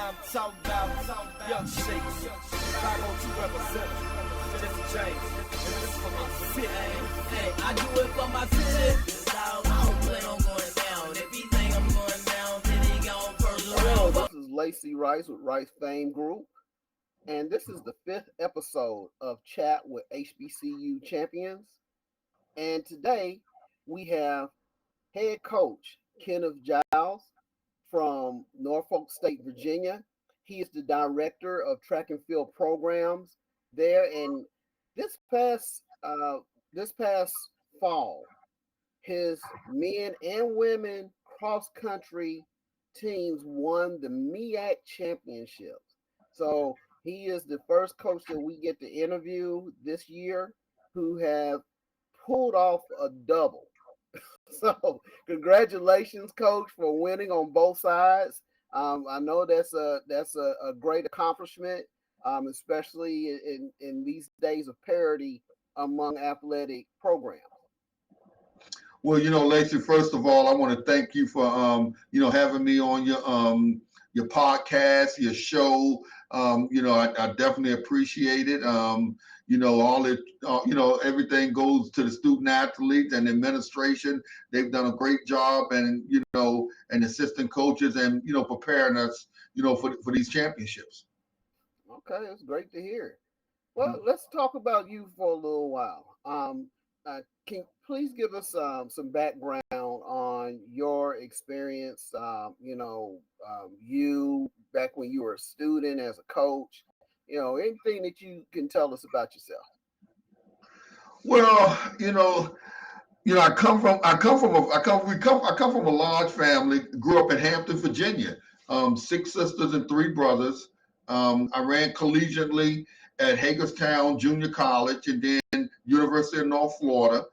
Talk about young shakes. Chicago 2 represent. Just change. And this for my city. Hey, I do it for my city. I don't plan on going down. If he think I'm going down, then he gone first round. Hello, this is Lacy Rice with Rice Fame Group, and this is the 5th episode of Chat with HBCU Champions. And today we have head coach Kenneth Giles from Norfolk State, Virginia. He is the director of track and field programs there. And this past fall, his men and women cross country teams won the MEAC championships. So he is the first coach that we get to interview this year who have pulled off a double. So congratulations, coach, for winning on both sides. I know that's a great accomplishment, especially in these days of parity among athletic programs. Well, Lacy, first of all, I want to thank you for having me on your podcast, your show. I definitely appreciate it. Everything goes to the student athletes and administration. They've done a great job, and and assistant coaches, and preparing us, for these championships. Okay, that's great to hear. Well, let's talk about you for a little while. Can you please give us some background on your experience? You back when you were a student as a coach. Anything that you can tell us about yourself. Well, I come from a large family. Grew up in Hampton, Virginia. 6 sisters and 3 brothers. I ran collegiately at Hagerstown Junior College and then University of North Florida.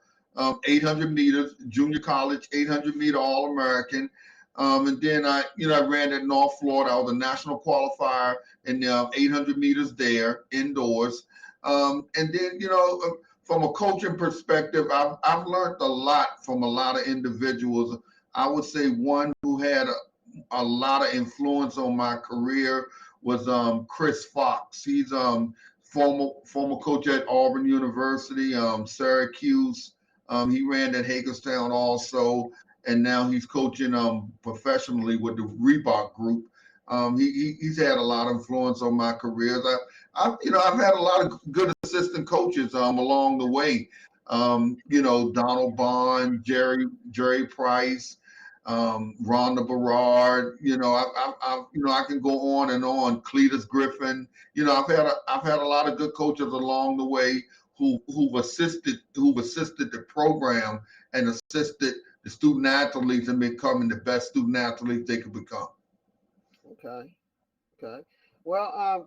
800 meters, junior college, 800 meter All-American. And then I ran at North Florida. I was a national qualifier in 800 meters there, indoors. And then, from a coaching perspective, I've learned a lot from a lot of individuals. I would say one who had a lot of influence on my career was Chris Fox. He's former coach at Auburn University, Syracuse. He ran at Hagerstown also, and now he's coaching professionally with the Reebok Group. He's had a lot of influence on my career. I've had a lot of good assistant coaches along the way. Donald Bond, Jerry Price, Rhonda Berard. I can go on and on. Cletus Griffin. I've had a lot of good coaches along the way who've assisted the program and assisted the student athletes in becoming the best student athletes they could become. Okay. Well,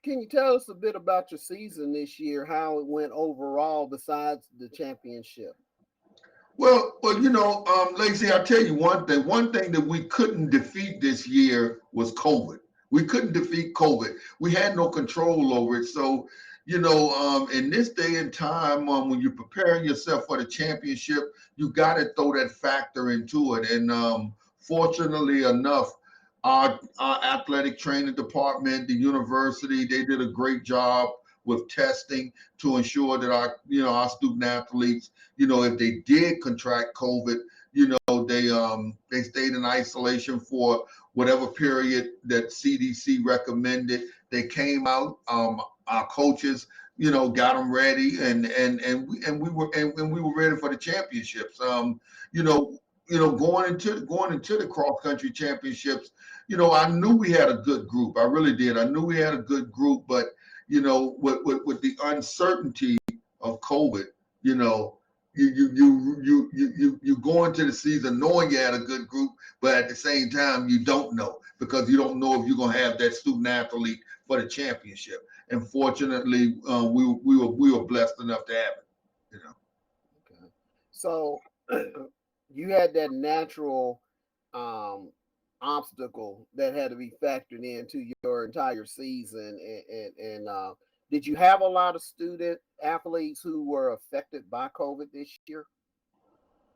can you tell us a bit about your season this year, how it went overall besides the championship? Well, Lacy, I'll tell you one thing. One thing that we couldn't defeat this year was COVID. We couldn't defeat COVID. We had no control over it. So, in this day and time, when you're preparing yourself for the championship, you got to throw that factor into it. And fortunately enough, our athletic training department, the university, they did a great job with testing to ensure that our student athletes, if they did contract COVID, they stayed in isolation for whatever period that CDC recommended. They came out. Our coaches, got them ready, and we were ready for the championships. Going into the cross country championships, I knew we had a good group. I really did. I knew we had a good group, but with the uncertainty of COVID, you go into the season knowing you had a good group, but at the same time you don't know, because you don't know if you're gonna have that student athlete for the championship. And fortunately, we were blessed enough to have it. Okay. So you had that natural obstacle that had to be factored into your entire season, and did you have a lot of student athletes who were affected by COVID this year?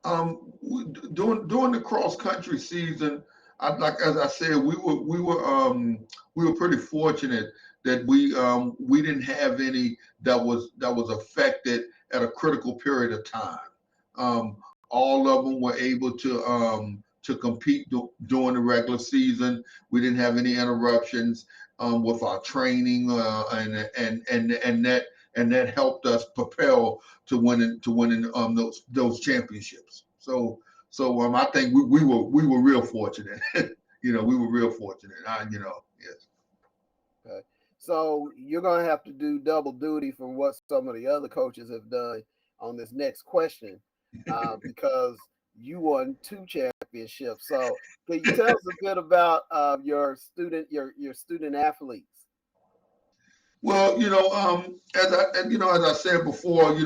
During the cross country season, like as I said, we were pretty fortunate that we didn't have any that was affected at a critical period of time. Um, all of them were able to compete during the regular season. We didn't have any interruptions with our training, and that helped us propel to winning those championships. So I think we were real fortunate. We were real fortunate. Yes. Okay. So you're gonna have to do double duty from what some of the other coaches have done on this next question, because you won 2 championships. So can you tell us a bit about your student athletes? Well, as I said before, a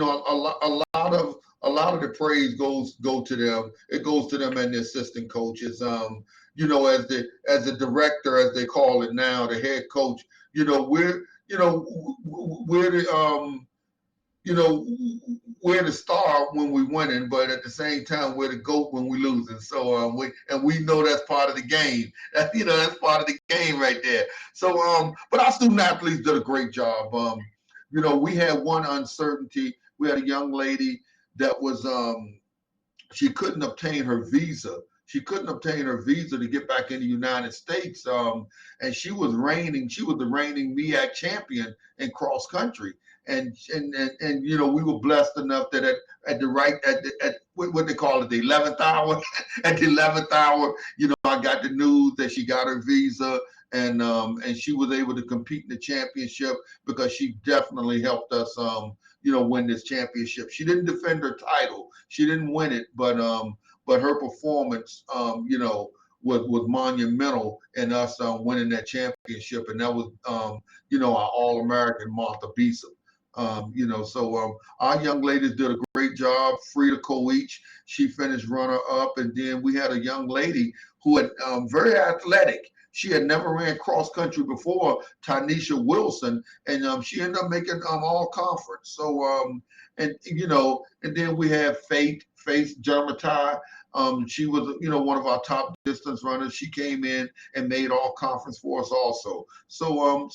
lot of the praise go to them. It goes to them and the assistant coaches. As the director, as they call it now, the head coach. We're the you know, we're the star when we winning, but at the same time, we're the GOAT when we losing. So we know that's part of the game. That's part of the game right there. So but our student athletes did a great job. We had one uncertainty. We had a young lady that was she couldn't obtain her visa. She couldn't obtain her visa to get back in the United States. And she was the reigning MEAC champion in cross country. And we were blessed enough that at what they call it, the 11th hour, at the 11th hour, I got the news that she got her visa, and she was able to compete in the championship because she definitely helped us win this championship. She didn't defend her title. She didn't win it, but her performance was monumental in us winning that championship, and that was our All-American Martha Beeson. So our young ladies did a great job. Frida Coach, she finished runner up, and then we had a young lady who had very athletic. She had never ran cross country before, Tanisha Wilson, and she ended up making all conference. So and then we had Faith Germatai. She was one of our top distance runners. She came in and made all conference for us also. So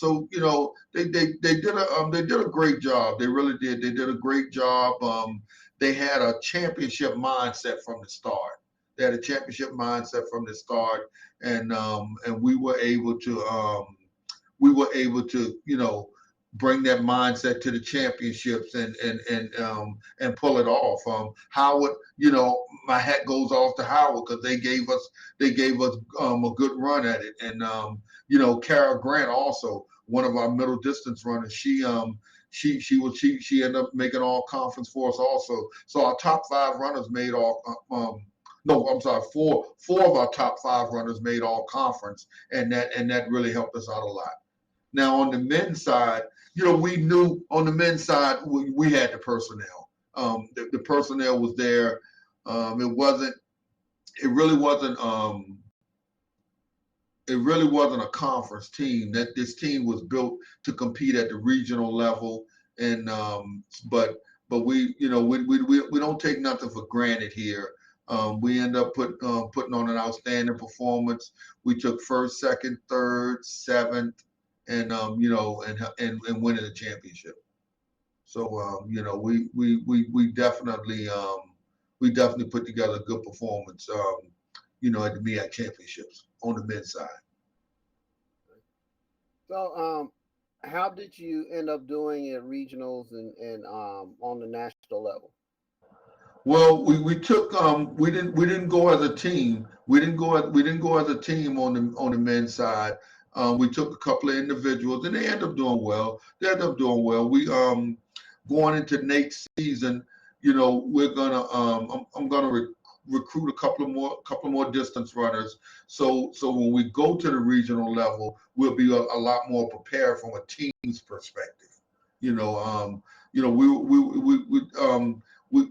they did a great job. They really did. They did a great job. They had a championship mindset from the start. They had a championship mindset from the start, and we were able to bring that mindset to the championships and pull it off. Howard, my hat goes off to Howard because they gave us a good run at it, and Kara Grant also, one of our middle distance runners. She ended up making all conference for us also. So our top 5 runners made all. No, I'm sorry. Four of our top 5 runners made all conference, and that really helped us out a lot. Now on the men's side, we knew on the men's side we had the personnel. The personnel was there. It really wasn't a conference team. That this team was built to compete at the regional level, and but we don't take nothing for granted here. We end up putting on an outstanding performance. We took first, second, third, seventh, and and winning the championship. So we definitely put together a good performance. At the MEAC championships on the men's side. So how did you end up doing at regionals and on the national level? Well, we took we didn't go as a team. We didn't go as a team on the men's side. We took a couple of individuals, and they ended up doing well. We going into next season, we're gonna I'm gonna recruit a couple more distance runners. So when we go to the regional level, we'll be a lot more prepared from a team's perspective.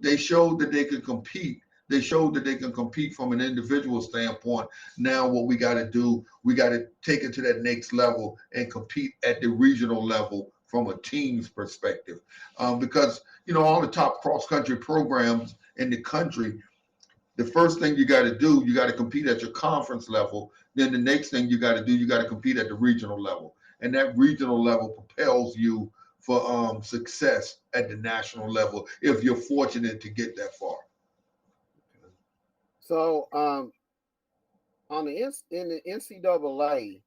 They showed that they could compete. They showed that they can compete from an individual standpoint. Now what we got to do, we got to take it to that next level and compete at the regional level from a team's perspective. Because all the top cross country programs in the country, The first thing you got to do, you got to compete at your conference level. Then the next thing you got to do, you got to compete at the regional level. And that regional level propels you for success at the national level if you're fortunate to get that far. So on the in the NCAA,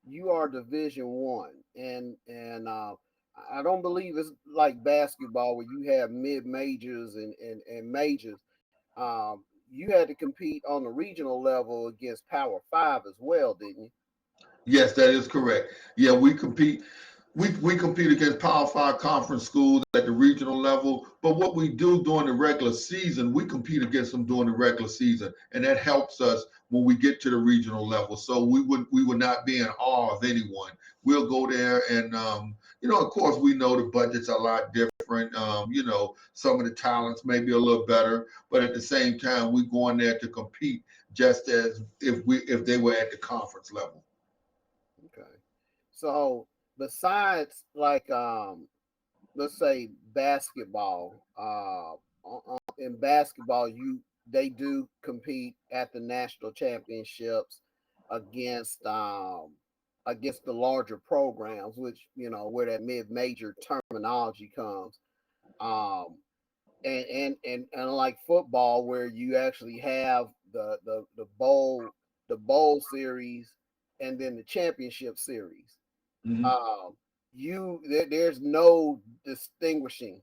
you are Division One, and I don't believe it's like basketball where you have mid majors and majors. You had to compete on the regional level against Power Five as well, didn't you? Yes, that is correct. Yeah, we compete. We compete against Power Five conference schools at the regional level. But what we do during the regular season, we compete against them during the regular season, and that helps us when we get to the regional level. So we would not be in awe of anyone. We'll go there, and of course, we know the budgets are a lot different. Some of the talents may be a little better, but at the same time, we go in there to compete just as if they were at the conference level. Okay. So besides like let's say basketball, in basketball they do compete at the national championships against against the larger programs, which where that mid-major terminology comes. Um and like football where you actually have the bowl series and then the championship series. Mhm. There's no distinguishing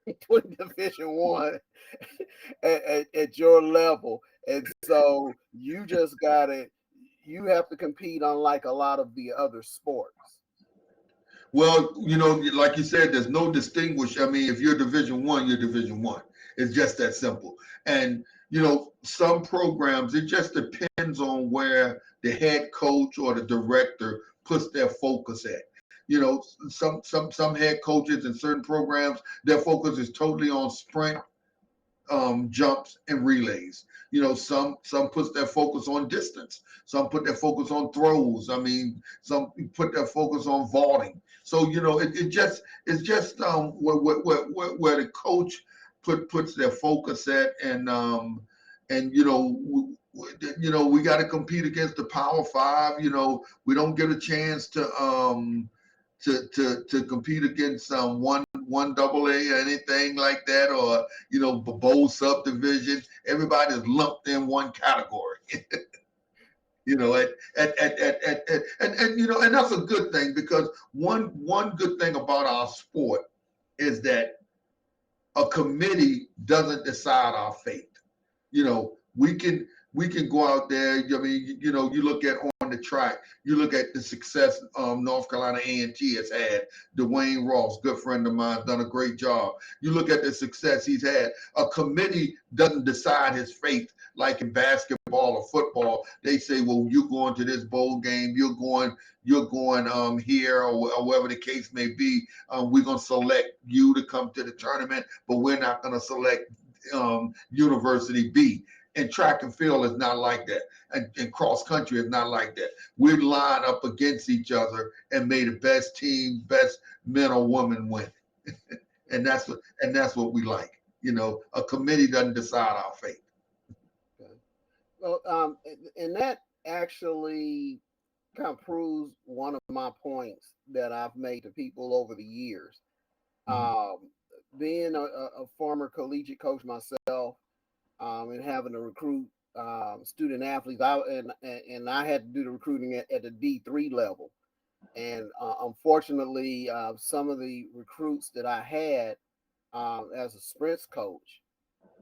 between Division One at your level, and so you have to compete unlike a lot of the other sports. Well, like you said, there's no distinguish. I mean, if you're Division One, you're Division One. It's just that simple. And some programs, it just depends on where the head coach or the director puts their focus at. Some head coaches in certain programs, their focus is totally on sprint, jumps and relays. Some puts their focus on distance. Some put their focus on throws. I mean, some put their focus on vaulting. So it's just where the coach puts their focus at, and we got to compete against the Power Five. We don't get a chance to compete against one double A or anything like that, or bowl subdivision. Everybody's lumped in one category. you know and that's a good thing, because one good thing about our sport is that a committee doesn't decide our fate. We can go out there. I mean, you look at on the track, you look at the success North Carolina A&T has had. Dwayne Ross, good friend of mine, done a great job. You look at the success he's had. A committee doesn't decide his fate like in basketball or football. They say, well, you're going to this bowl game, you're going here, or wherever the case may be. We're going to select you to come to the tournament, but we're not going to select University B. And track and field is not like that. And cross country is not like that. We line up against each other and may the best team, best men or women win. and that's what we like. A committee doesn't decide our fate. Okay. Well, and that actually kind of proves one of my points that I've made to people over the years. Um, Being a former collegiate coach myself, and having to recruit student athletes, and I had to do the recruiting at the D3 level. And unfortunately, some of the recruits that I had as a sprints coach,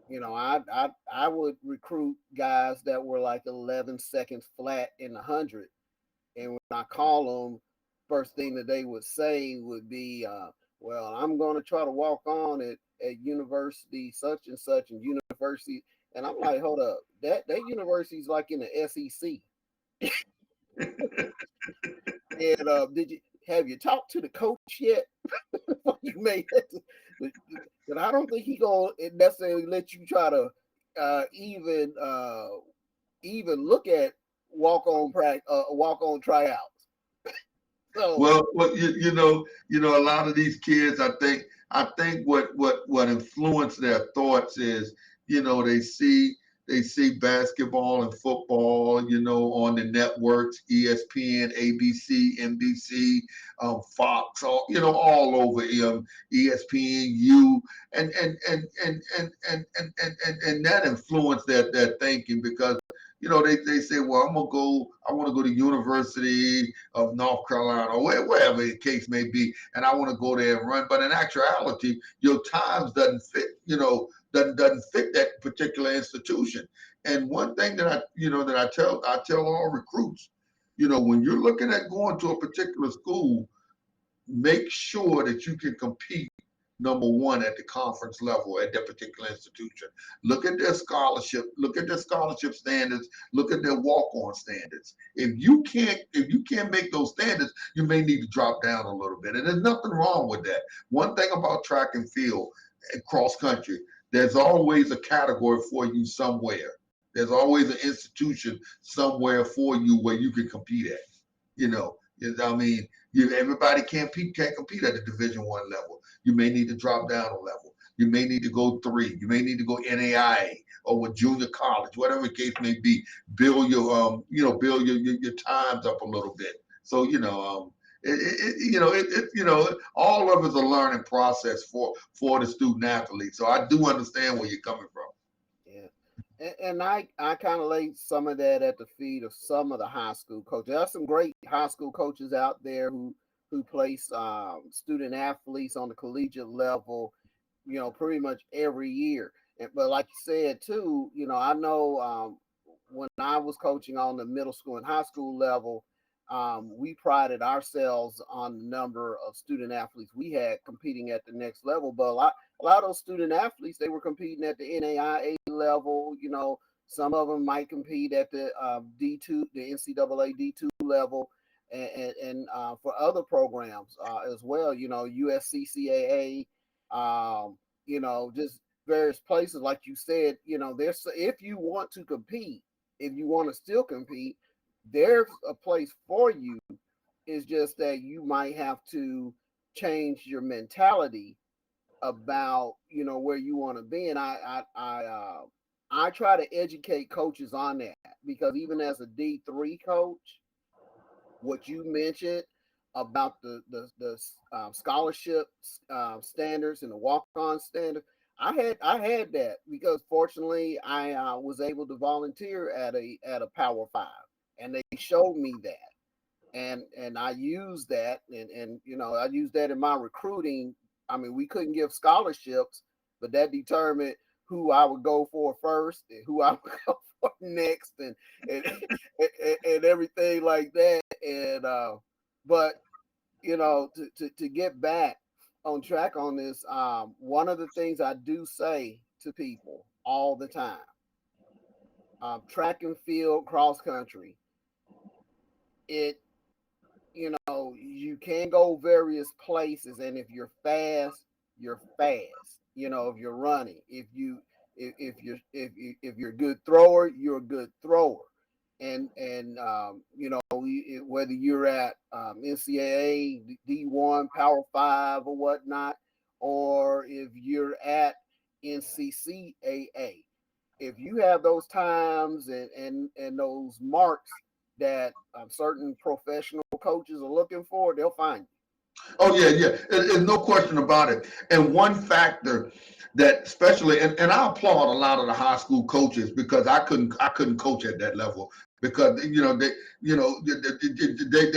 I would recruit guys that were like 11 seconds flat in 100, and when I call them, first thing that they would say would be, "Well, I'm going to try to walk on at university such and such and university." And I'm like, "Hold up, that university's like in the SEC." And have you talked to the coach yet? You made it, but I don't think he gonna necessarily let you try to even look at walk on tryouts. So Well, a lot of these kids, I think what influenced their thoughts is, they see they see basketball and football, you know, on the networks, ESPN, ABC, NBC, Fox, all, you know, all over, ESPNU, and that influenced their thinking, because you know, they say, well, I want to go to University of North Carolina, or wherever the case may be, and I want to go there and run. But in actuality, your times doesn't fit, you know, doesn't fit that particular institution. And one thing that I tell all recruits, you know, when you're looking at going to a particular school, make sure that you can compete, number one, at the conference level at that particular institution. Look at their scholarship standards, look at their walk-on standards. If you can't make those standards, you may need to drop down a little bit. And there's nothing wrong with that. One thing about track and field and cross country, there's always a category for you somewhere. There's always an institution somewhere for you where you can compete at. You know, I mean, everybody can't compete at the Division I level. You may need to drop down a level. You may need to go 3. You may need to go Ncaa or with junior college, whatever the case may be. Build your your times up a little bit. So all of it's a learning process for the student athlete. So I do understand where you're coming from. Yeah. And I kind of laid some of that at the feet of some of the high school coaches. There are some great high school coaches out there who place student athletes on the collegiate level, you know, pretty much every year. But like you said too, you know, I know when I was coaching on the middle school and high school level, we prided ourselves on the number of student athletes we had competing at the next level. But a lot of those student athletes, they were competing at the NAIA level. You know, some of them might compete at the D2, the NCAA D2 level, and for other programs as well. You know, USCCAA, you know, just various places. Like you said, you know, if you want to compete, if you want to still compete, there's a place for you. It's just that you might have to change your mentality about, you know, where you want to be. And I try to educate coaches on that, because even as a D3 coach, what you mentioned about the scholarship standards and the walk-on standard, I had that, because fortunately I was able to volunteer at a Power 5, and they showed me that, and I used that, and you know, I used that in my recruiting. I mean, we couldn't give scholarships, but that determined who I would go for first and who I would go for next, and everything like that. And but you know, to get back on track on this, one of the things I do say to people all the time, track and field, cross country, you know, you can go various places, and if you're fast, you're fast. You know, if you're running, if you're a good thrower, you're a good thrower. And you know, whether you're at NCAA, D1, Power 5 or whatnot, or if you're at NCCAA, if you have those times and those marks that certain professional coaches are looking for, they'll find you. Oh yeah. There's no question about it. And one factor that, especially, and I applaud a lot of the high school coaches, because I couldn't coach at that level, because they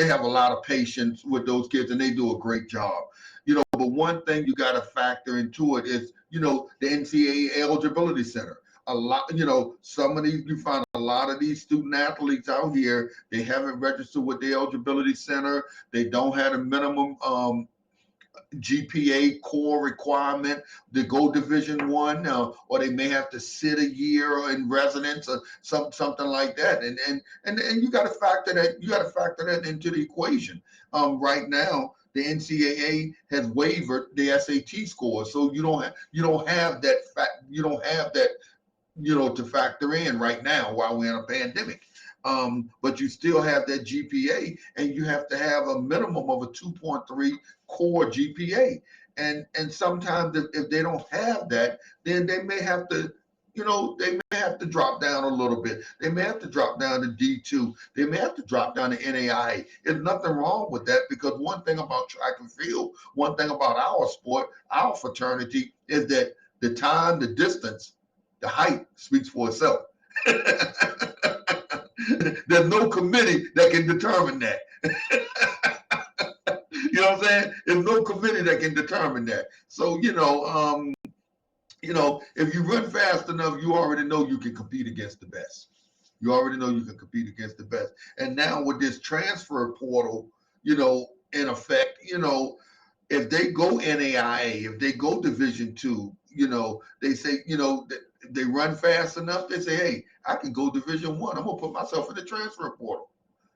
have a lot of patience with those kids, and they do a great job. You know, but one thing you got to factor into it is, you know, the NCAA Eligibility Center. A lot, you know, some of these, you find a lot of these student athletes out here, they haven't registered with the Eligibility Center. They don't have a minimum GPA core requirement to go Division I, or they may have to sit a year in residence or something like that. And you got to factor that into the equation. Right now, the NCAA has waived the SAT score, so you don't have that to factor in right now while we're in a pandemic. But you still have that GPA, and you have to have a minimum of a 2.3 core GPA. And sometimes if they don't have that, then they may have to they may have to drop down a little bit. They may have to drop down to D2. They may have to drop down to NAIA. There's nothing wrong with that, because one thing about track and field, one thing about our sport, our fraternity, is that the time, the distance, the height speaks for itself. There's no committee that can determine that. You know what I'm saying? There's no committee that can determine that. So, if you run fast enough, you already know you can compete against the best. You already know you can compete against the best. And now with this transfer portal, in effect, if they go NAIA, if they go Division II, they say, they run fast enough, they say, hey, I can go Division I. I'm gonna put myself in the transfer portal.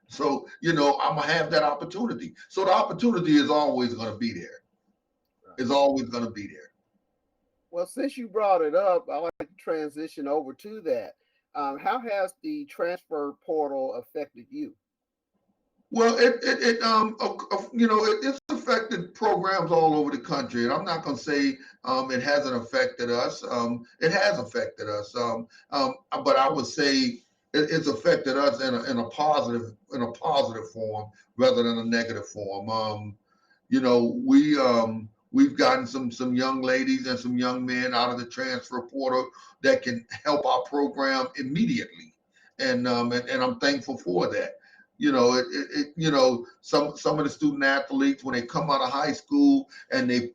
So, I'm gonna have that opportunity. So the opportunity is always gonna be there. It's always gonna be there. Well, since you brought it up, I'd like to transition over to that. How has the transfer portal affected you? Well, it's affected programs all over the country, and I'm not going to say it hasn't affected us. It has affected us, but I would say it's affected us in a positive form rather than a negative form. We've gotten some young ladies and some young men out of the transfer portal that can help our program immediately, and I'm thankful for that. Some of the student athletes, when they come out of high school and they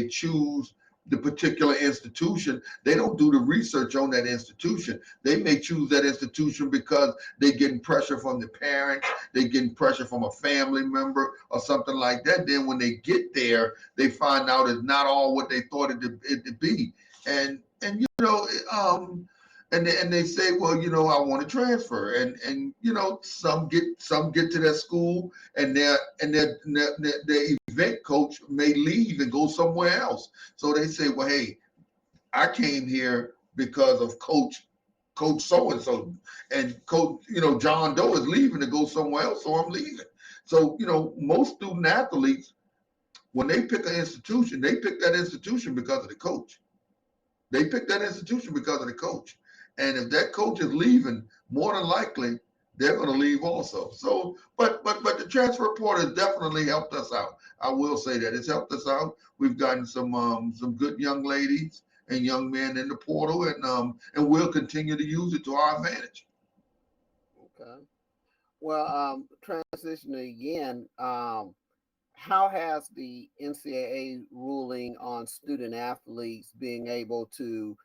choose the particular institution, they don't do the research on that institution. They may choose that institution because they're getting pressure from the parents, they're getting pressure from a family member or something like that. Then when they get there, they find out it's not all what they thought it to be. And they say, well, I want to transfer, and some get to that school, and their event coach may leave and go somewhere else. So they say, well, hey, I came here because of coach so and so, and coach John Doe is leaving to go somewhere else, so I'm leaving. So most student athletes, when they pick an institution, they pick that institution because of the coach. They pick that institution because of the coach. And if that coach is leaving, more than likely they're going to leave also. So, but the transfer portal has definitely helped us out. I will say that it's helped us out. We've gotten some good young ladies and young men in the portal, and we'll continue to use it to our advantage. Okay. Well, transitioning again, how has the NCAA ruling on student athletes being able to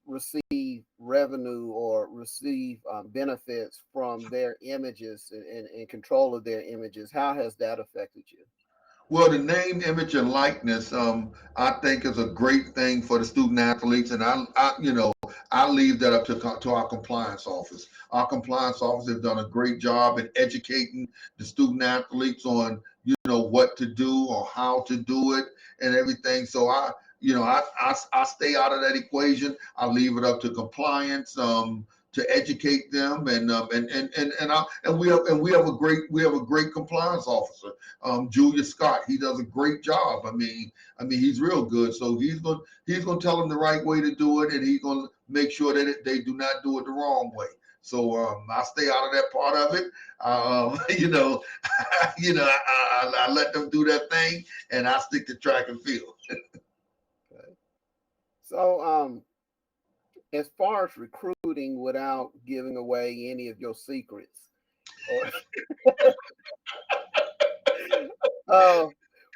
receive revenue or receive benefits from their images and control of their images, how has that affected you? Well, the name, image, and likeness, I think, is a great thing for the student athletes, and I leave that up to our compliance office. Our compliance office has done a great job in educating the student athletes on what to do or how to do it and everything. So I stay out of that equation. I leave it up to compliance. To educate them, and we have a great compliance officer, Julius Scott. He does a great job. I mean he's real good. So he's gonna tell them the right way to do it, and he's gonna make sure that they do not do it the wrong way. So I stay out of that part of it. I let them do that thing, and I stick to track and field. Okay. So as far as recruiting, without giving away any of your secrets, or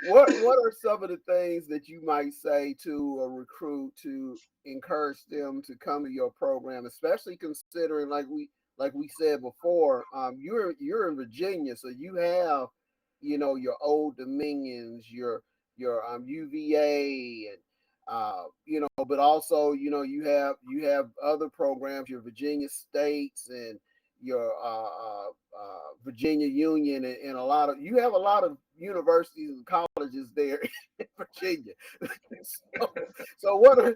what are some of the things that you might say to a recruit to encourage them to come to your program, especially considering, like we said before, you're in Virginia, so you have your Old Dominions, your UVA, and but also you have other programs, your Virginia States and your Virginia Union, and you have a lot of universities and colleges there in Virginia. so what are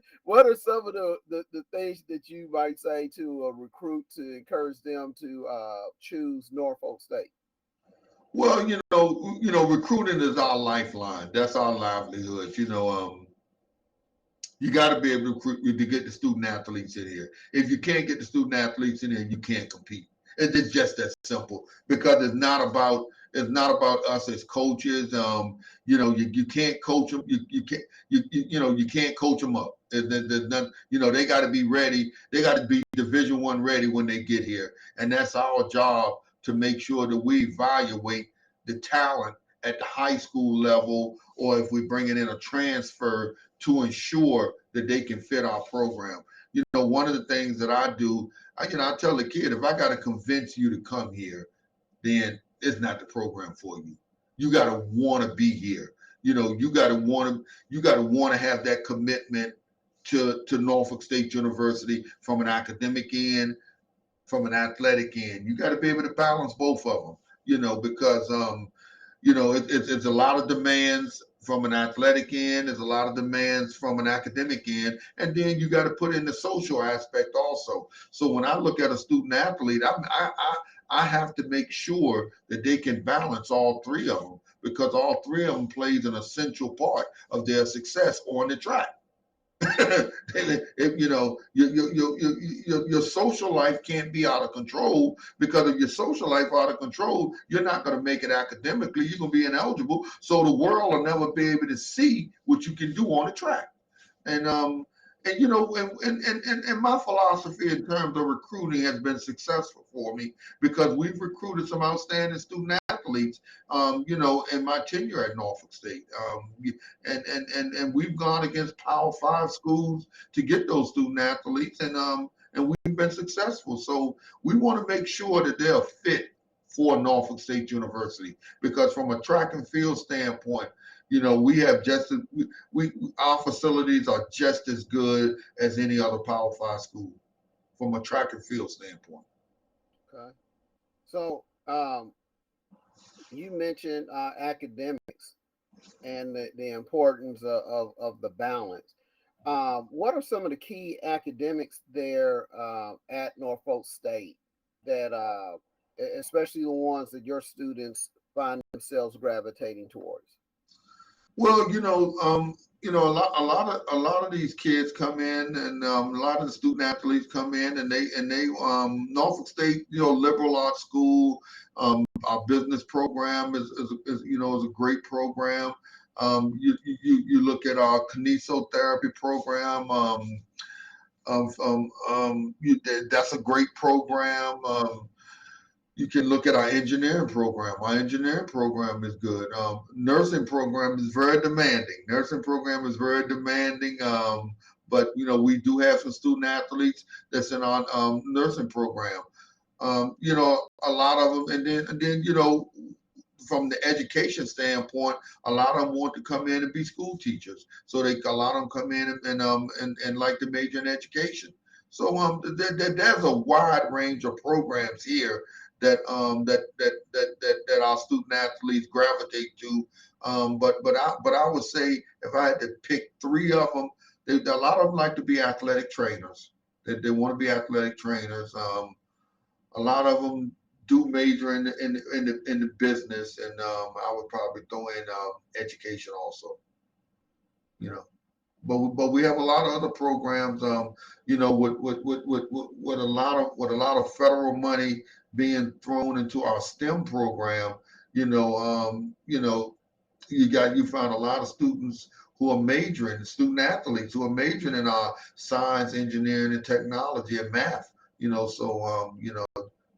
some of the things that you might say to a recruit to encourage them to choose Norfolk State? Well, recruiting is our lifeline. That's our livelihood. You got to be able to recruit to get the student athletes in here. If you can't get the student athletes in here, you can't compete. It's just that simple because it's not about us as coaches. You can't coach them. You can't coach them up. There's none, they got to be ready. They got to be Division I ready when they get here, and that's our job to make sure that we evaluate the talent at the high school level, or if we bring it in a transfer to ensure that they can fit our program. One of the things that I do, I tell the kid, if I got to convince you to come here, then it's not the program for you. You got to want to be here. You got to want to have that commitment to Norfolk State University from an academic end, from an athletic end. You got to be able to balance both of them, because it's a lot of demands from an athletic end. There's a lot of demands from an academic end. And then you got to put in the social aspect also. So when I look at a student athlete, I have to make sure that they can balance all three of them, because all three of them plays an essential part of their success on the track. If your social life can't be out of control, because if your social life out of control, you're not going to make it academically. You're going to be ineligible. So the world will never be able to see what you can do on the track. And my philosophy in terms of recruiting has been successful for me, because we've recruited some outstanding student athletes, in my tenure at Norfolk State. And we've gone against Power 5 schools to get those student athletes, and we've been successful. So we want to make sure that they're fit for Norfolk State University, because from a track and field standpoint, we have our facilities are just as good as any other Power 5 school from a track and field standpoint. Okay. So you mentioned academics and the importance of the balance. What are some of the key academics there at Norfolk State that, especially the ones that your students find themselves gravitating towards? Well, a lot of these kids come in, and a lot of the student athletes come in, and they Norfolk State, liberal arts school. Our business program is a great program. You look at our kinesiotherapy program. That's a great program. You can look at our engineering program. Our engineering program is good. Nursing program is very demanding. But we do have some student athletes that's in our nursing program. A lot of them, and then from the education standpoint, a lot of them want to come in and be school teachers. So a lot of them come in and like to major in education. So there's a wide range of programs here that our student athletes gravitate to. But I would say, if I had to pick three of them, a lot of them like to be athletic trainers. They want to be athletic trainers. A lot of them do major in the business, and I would probably throw in education also. But we have a lot of other programs. With a lot of federal money being thrown into our STEM program. You find a lot of students who are majoring, student athletes who are majoring in our science, engineering, and technology and math. So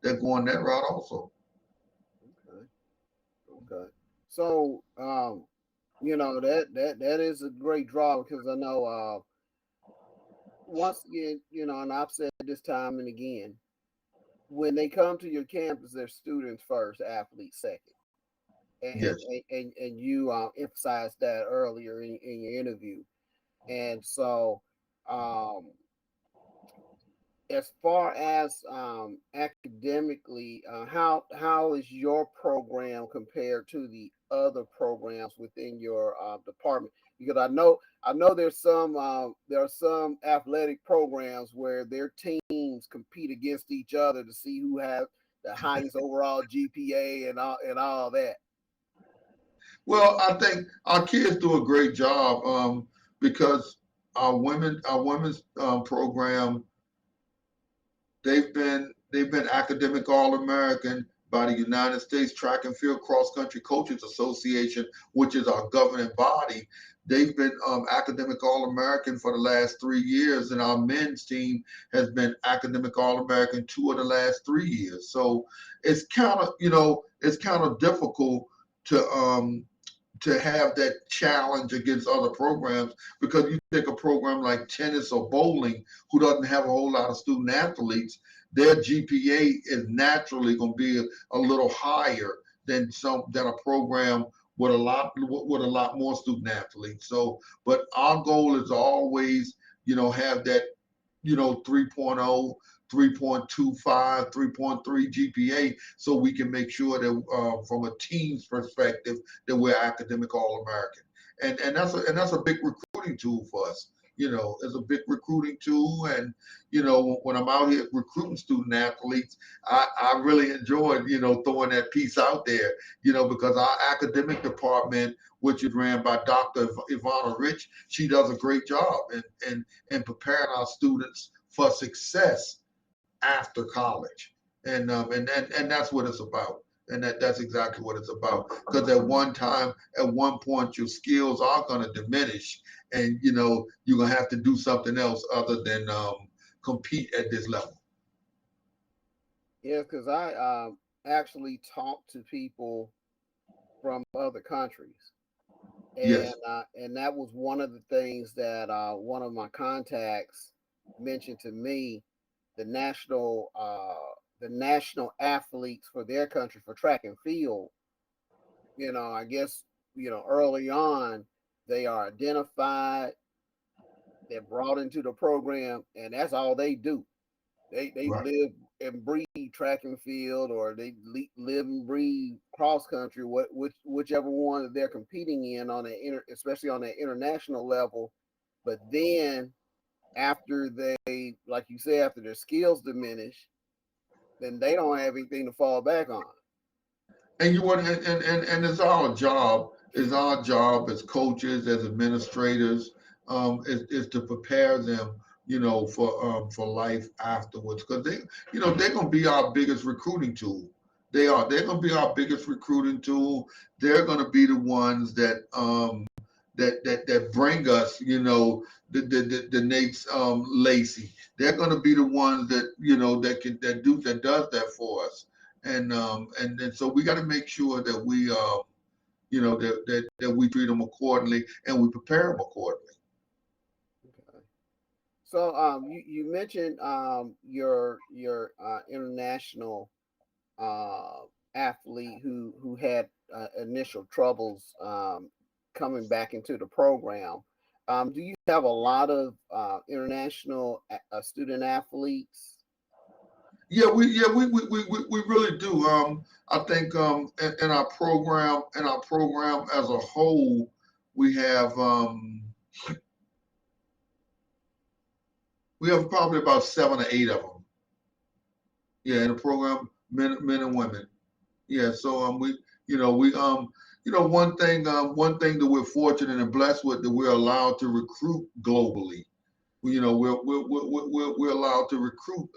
they're going that route also. Okay. So that is a great draw, because I know once again, and I've said this time and again, when they come to your campus, they're students first, athletes second. And Yes. and you emphasized that earlier in your interview. And so as far as academically, how is your program compared to the other programs within your department? Because I know there are some athletic programs where their teams compete against each other to see who has the highest overall GPA and all that. Well, I think our kids do a great job, because our women's program, they've been academic All-American by the United States Track and Field Cross Country Coaches Association, which is our governing body. They've been academic All-American for the last 3 years, and our men's team has been academic All-American 2 of the last 3 years. So it's kind of difficult to have that challenge against other programs, because you take a program like tennis or bowling, who doesn't have a whole lot of student athletes, their GPA is naturally going to be a little higher than a program with a lot more student athletes. So, but our goal is always, have that, 3.0, 3.25, 3.3 GPA, so we can make sure that from a team's perspective that we're academic All-American. And that's a big recruiting tool for us. It's a big recruiting tool. And, when I'm out here recruiting student athletes, I really enjoyed, throwing that piece out there, because our academic department, which is ran by Dr. Ivana Rich, she does a great job in preparing our students for success after college. And that's what it's about. And that's exactly what it's about. Because at one point, your skills are going to diminish, and you're going to have to do something else other than compete at this level. Yeah, because I actually talk to people from other countries, and Yes. that was one of the things that one of my contacts mentioned to me. The national athletes for their country for track and field, I guess, early on, they are identified, they're brought into the program, and that's all they do. They Right. live and breathe track and field, or they live and breathe cross country, whichever one that they're competing in on especially on the international level. But then after they, like you say, after their skills diminish, then they don't have anything to fall back on. And you want and it's our job as coaches, as administrators, is to prepare them, for life afterwards, because they're gonna be our biggest recruiting tool. They're gonna be our biggest recruiting tool. They're gonna be the ones that bring us, the Nate's, Lacy. They're going to be the ones that does that for us. And so we got to make sure that we that we treat them accordingly, and we prepare them accordingly. Okay. So you mentioned your international uh, athlete who had initial troubles coming back into the program. Do you have a lot of international student athletes? We really do. I think in our program as a whole, we have probably about 7 or 8 of them. Yeah, in the program, men and women. Yeah, so one thing that we're fortunate and blessed with, that we're allowed to recruit globally. We're allowed to recruit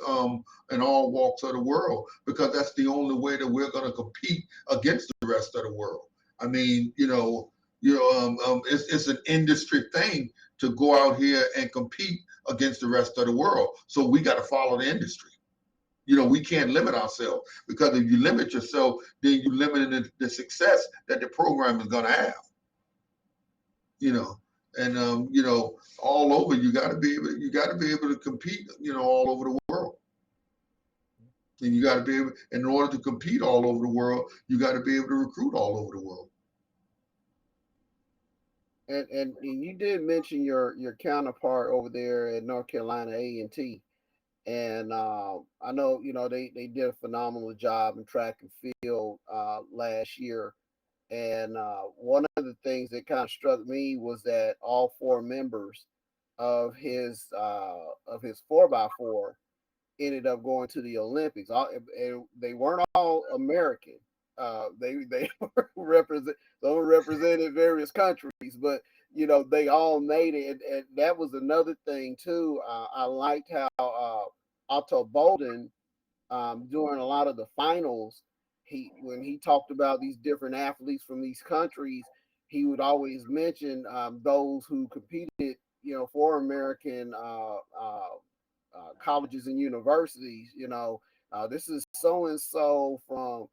in all walks of the world, because that's the only way that we're going to compete against the rest of the world. I mean, it's an industry thing to go out here and compete against the rest of the world. So we got to follow the industry. We can't limit ourselves, because if you limit yourself, then you limit the success that the program is going to have. You know, and all over, you got to be able to compete. All over the world, and you got to be able. In order to compete all over the world, you got to be able to recruit all over the world. And you did mention your counterpart over there at North Carolina A&T. And I know they did a phenomenal job in track and field last year. And one of the things that kind of struck me was that all four members of his 4x4 ended up going to the Olympics. And they weren't all American. They represent some represented various countries, but they all made it, and that was another thing too. I liked how Otto Bolden, during a lot of the finals, when he talked about these different athletes from these countries, he would always mention those who competed, for American colleges and universities. This is so and so from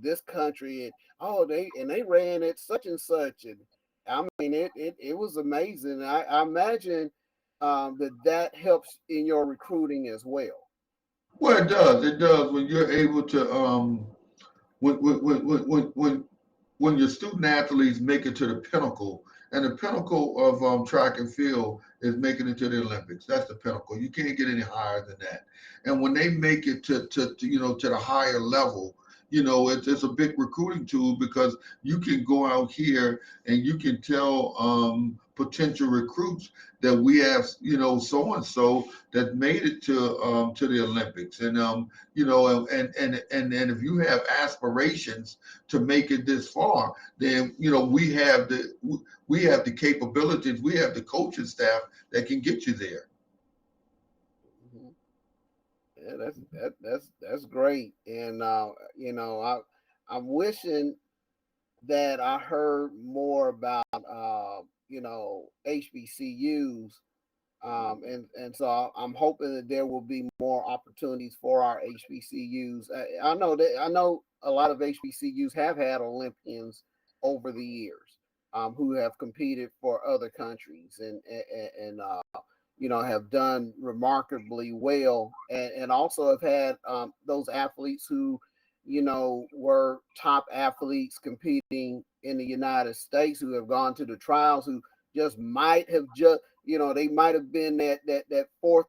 this country, and they ran it such and such, and I mean it was amazing. I imagine that helps in your recruiting as well. Well, it does. It does when you're able to when your student athletes make it to the pinnacle, and the pinnacle of track and field is making it to the Olympics. That's the pinnacle. You can't get any higher than that. And when they make it to the higher level, it's a big recruiting tool, because you can go out here and you can tell potential recruits that we have, so and so that made it to the Olympics, and and if you have aspirations to make it this far, then we have the capabilities, we have the coaching staff that can get you there. Mhm. Yeah, that's great, and I'm wishing that I heard more about HBCUs, and so I'm hoping that there will be more opportunities for our HBCUs. I know a lot of HBCUs have had Olympians over the years, who have competed for other countries, and have done remarkably well, and also have had those athletes who were top athletes competing in the United States, who have gone to the trials, who just might have just they might have been that fourth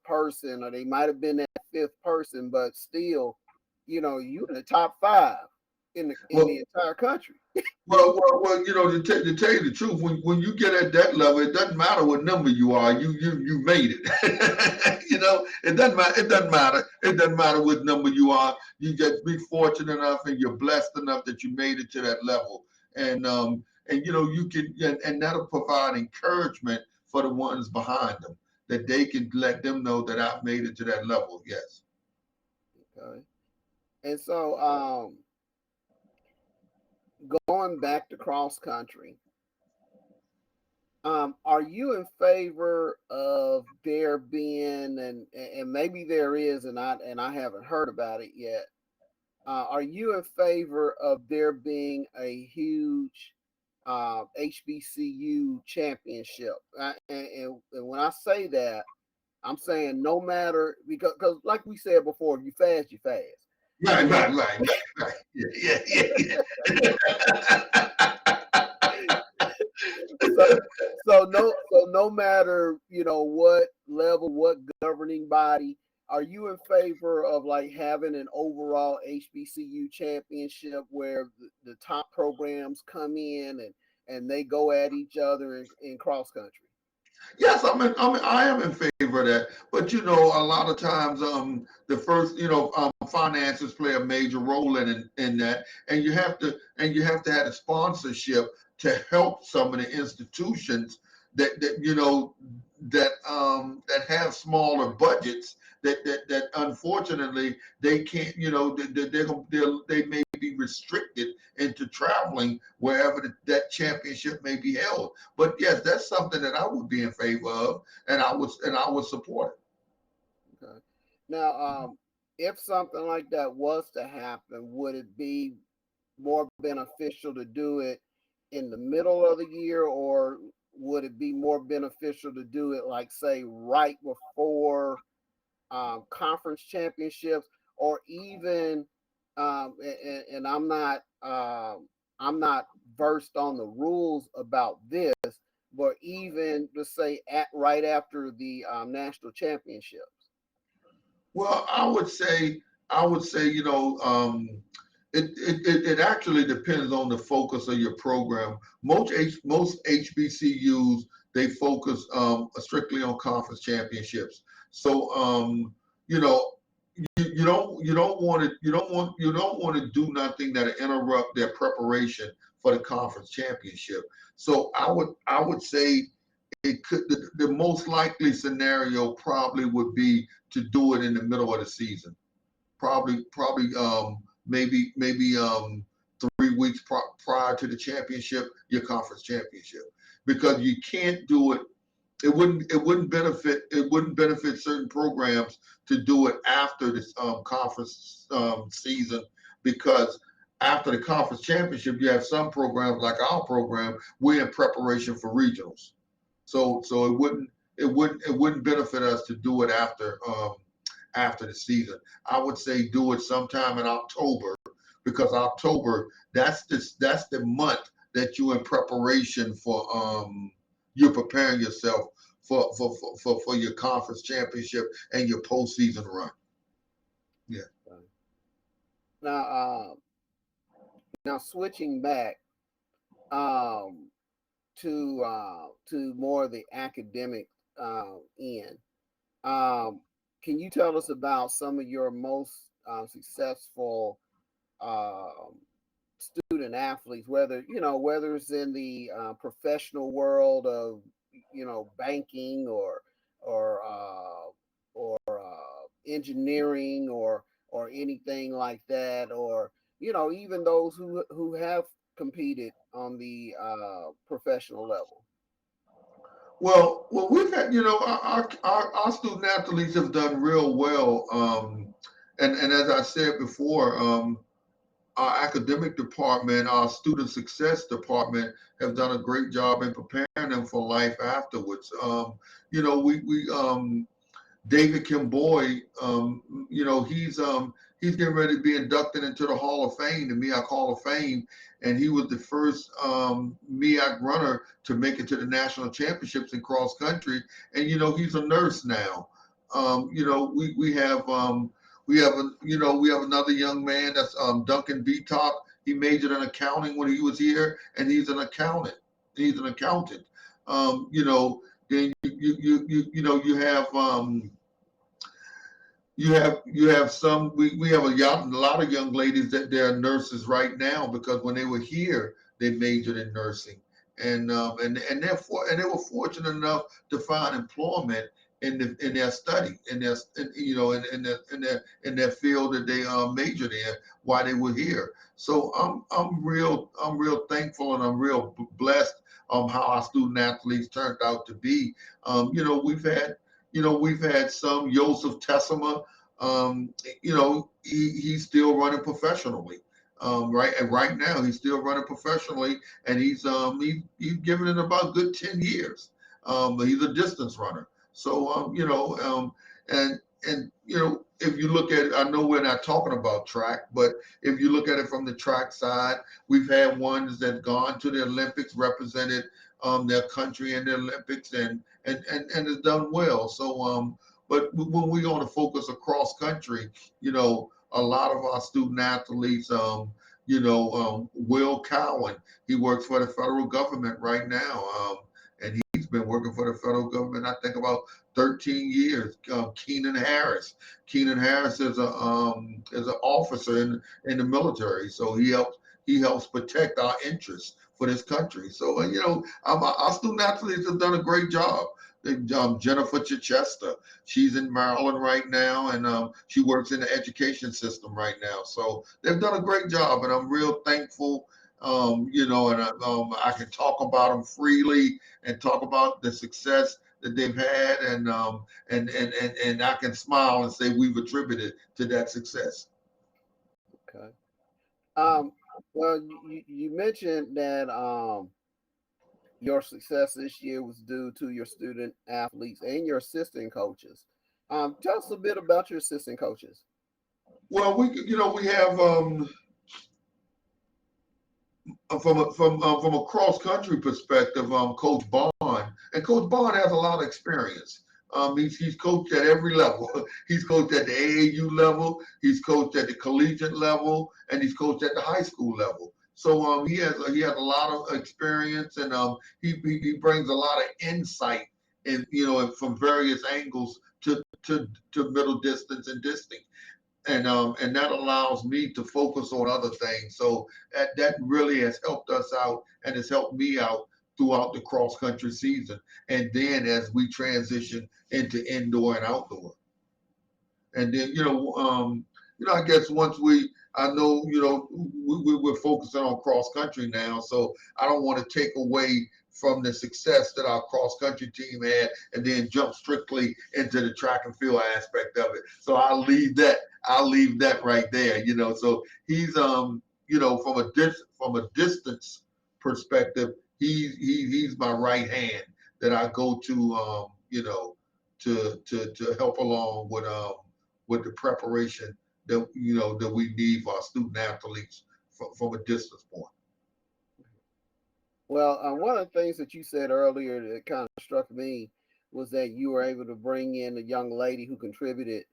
person, or they might have been that fifth person, but still, you in the top five in the Well, entire country. to tell you the truth, when you get at that level, it doesn't matter what number you are. You made it. It doesn't matter. It doesn't matter. It doesn't matter what number you are. You just be fortunate enough and you're blessed enough that you made it to that level. And you can, and that'll provide encouragement for the ones behind them, that they can let them know that I've made it to that level. Yes. Okay. And so, going back to cross country, are you in favor of there being, and maybe there is, and I haven't heard about it yet. Are you in favor of there being a huge HBCU championship? And when I say that, I'm saying no matter, because like we said before, if you fast, you fast. Right, You know, right, right, right, right. so no matter what level, what governing body, are you in favor of like having an overall HBCU championship where the top programs come in and they go at each other in cross country? Yes, I am in favor of that. But a lot of times, the first, finances play a major role in that, and you have to have a sponsorship to help some of the institutions that have smaller budgets, that unfortunately they can't, they may be restricted into traveling wherever that championship may be held. But yes, that's something that I would be in favor of, and I would support Okay. Now, if something like that was to happen, would it be more beneficial to do it in the middle of the year, or would it be more beneficial to do it, like, say, right before conference championships, or even and I'm not versed on the rules about this, but even to say at right after the national championships? Well, I would say, it actually depends on the focus of your program. Most HBCUs, they focus strictly on conference championships. So you know you don't want to do nothing that interrupt their preparation for the conference championship. So I would say it could the most likely scenario probably would be to do it in the middle of the season. Probably maybe 3 weeks prior to the championship, your conference championship, because you can't do it. It wouldn't benefit certain programs to do it after this conference season, because after the conference championship, you have some programs like our program. We're in preparation for regionals, so it wouldn't benefit us to do it after the season. I would say do it sometime in October, because October, that's the month that you're in preparation for you're preparing yourself for your conference championship and your postseason run. Yeah. Now, now switching back um, to more of the academic end. Um, can you tell us about some of your most successful um, student athletes, whether it's in the professional world of banking or engineering or anything like that, or even those who have competed on the professional level? Well, we've had, our student athletes have done real well. And as I said before, our academic department, our student success department have done a great job in preparing them for life afterwards. We David Kimboy, he's getting ready to be inducted into the Hall of Fame, the MEAC Hall of Fame, and he was the first MEAC runner to make it to the national championships in cross country. And he's a nurse now. We have another young man that's Duncan Beatop. He majored in accounting when he was here, and he's an accountant. He's an accountant. Then you have some. We have a lot of young ladies that they're nurses right now, because when they were here, they majored in nursing, and they were fortunate enough to find employment in their study, in their field that they majored in while they were here. So I'm real thankful, and I'm real blessed how our student athletes turned out to be. We've had some Joseph Tessima. He's still running professionally. Right now he's still running professionally, and he's given it about good 10 years. He's a distance runner. So if you look at it, I know we're not talking about track, but if you look at it from the track side, we've had ones that gone to the Olympics, represented their country in the Olympics, and has done well. So but when we want to focus across country, a lot of our student athletes, Will Cowan, he works for the federal government right now, and he's been working for the federal government, I think, about 13 years. Keenan Harris is an officer in the military, so he helps protect our interests for this country. So our student athletes have done a great job. Jennifer Chichester, she's in Maryland right now, and she works in the education system right now. So they've done a great job, and I'm real thankful. I can talk about them freely and talk about the success that they've had, and I can smile and say we've attributed to that success. Okay. Um, well, you mentioned that your success this year was due to your student athletes and your assistant coaches. Tell us a bit about your assistant coaches. Well, we have from a cross country perspective, Coach Bond, and Coach Bond has a lot of experience. He's coached at every level. He's coached at the AAU level, he's coached at the collegiate level, and he's coached at the high school level. So he has a lot of experience, and he brings a lot of insight, from various angles to middle distance and distance, and that allows me to focus on other things. So that really has helped us out, and has helped me out throughout the cross country season, and then as we transition into indoor and outdoor. And then, I guess once I know, we're focusing on cross country now, so I don't want to take away from the success that our cross country team had, and then jump strictly into the track and field aspect of it. So I'll leave that right there. So he's from a distance perspective, he's my right hand that I go to, to help along with the preparation that we need for our student athletes from a distance point. Well, one of the things that you said earlier that kind of struck me was that you were able to bring in a young lady who contributed.